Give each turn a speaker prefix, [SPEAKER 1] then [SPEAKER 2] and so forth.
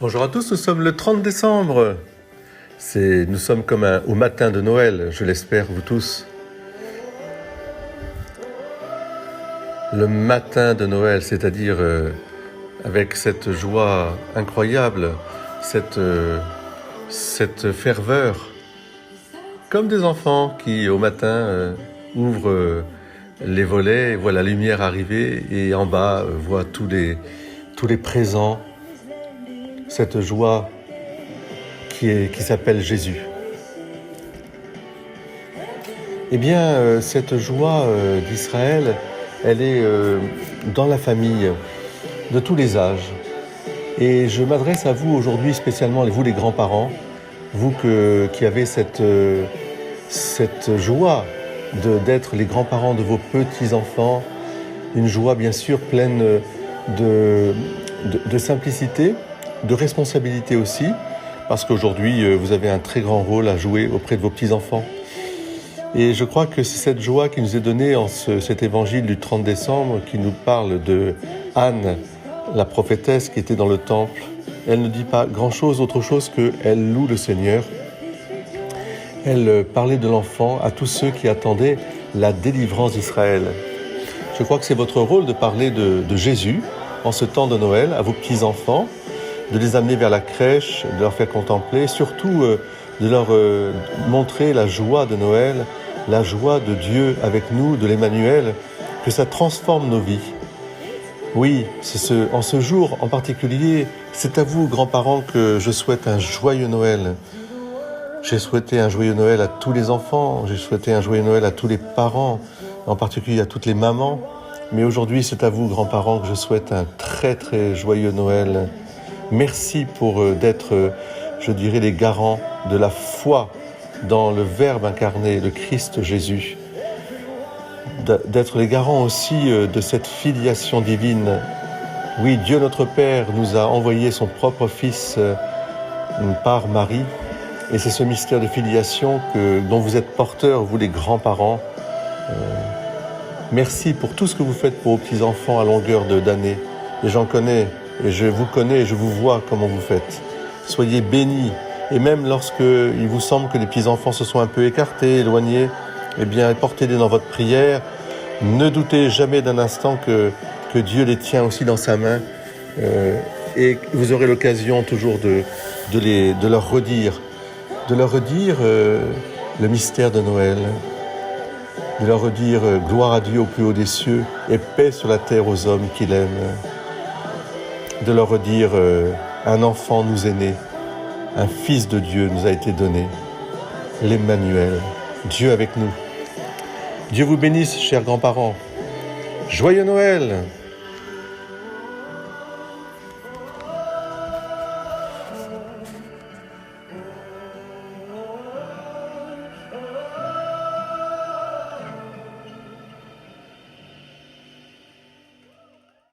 [SPEAKER 1] Bonjour à tous, nous sommes le 30 décembre. Nous sommes comme au matin de Noël, je l'espère, vous tous. Le matin de Noël, c'est-à-dire avec cette joie incroyable, cette ferveur, comme des enfants qui au matin ouvrent les volets, voient la lumière arriver et en bas voient tous les présents. Cette joie qui s'appelle Jésus. Eh bien, cette joie d'Israël, elle est dans la famille, de tous les âges. Et je m'adresse à vous aujourd'hui, spécialement vous les grands-parents, vous qui avez cette joie d'être les grands-parents de vos petits-enfants, une joie bien sûr pleine de simplicité, de responsabilité aussi, parce qu'aujourd'hui, vous avez un très grand rôle à jouer auprès de vos petits-enfants. Et je crois que c'est cette joie qui nous est donnée en cet évangile du 30 décembre qui nous parle de Anne, la prophétesse qui était dans le temple. Elle ne dit pas grand-chose, autre chose qu'elle loue le Seigneur. Elle parlait de l'enfant à tous ceux qui attendaient la délivrance d'Israël. Je crois que c'est votre rôle de parler de Jésus en ce temps de Noël à vos petits-enfants, de les amener vers la crèche, de leur faire contempler, surtout de leur montrer la joie de Noël, la joie de Dieu avec nous, de l'Emmanuel, que ça transforme nos vies. Oui, en ce jour en particulier, c'est à vous, grands-parents, que je souhaite un joyeux Noël. J'ai souhaité un joyeux Noël à tous les enfants, j'ai souhaité un joyeux Noël à tous les parents, en particulier à toutes les mamans. Mais aujourd'hui, c'est à vous, grands-parents, que je souhaite un très très joyeux Noël. Merci pour d'être, je dirais, les garants de la foi dans le Verbe incarné, le Christ Jésus. D'être les garants aussi de cette filiation divine. Oui, Dieu notre Père nous a envoyé son propre Fils par Marie. Et c'est ce mystère de filiation dont vous êtes porteurs, vous les grands-parents. Merci pour tout ce que vous faites pour vos petits-enfants à longueur d'années. Et j'en connais. Et je vous connais et je vous vois comment vous faites. Soyez bénis. Et même lorsqu'il vous semble que les petits-enfants se sont un peu écartés, éloignés, eh bien, portez-les dans votre prière. Ne doutez jamais d'un instant que Dieu les tient aussi dans sa main. Et vous aurez l'occasion toujours de leur redire. De leur redire le mystère de Noël. De leur redire gloire à Dieu au plus haut des cieux et paix sur la terre aux hommes qu'il aime. De leur redire un enfant nous est né, un fils de Dieu nous a été donné, l'Emmanuel, Dieu avec nous. Dieu vous bénisse, chers grands-parents. Joyeux Noël!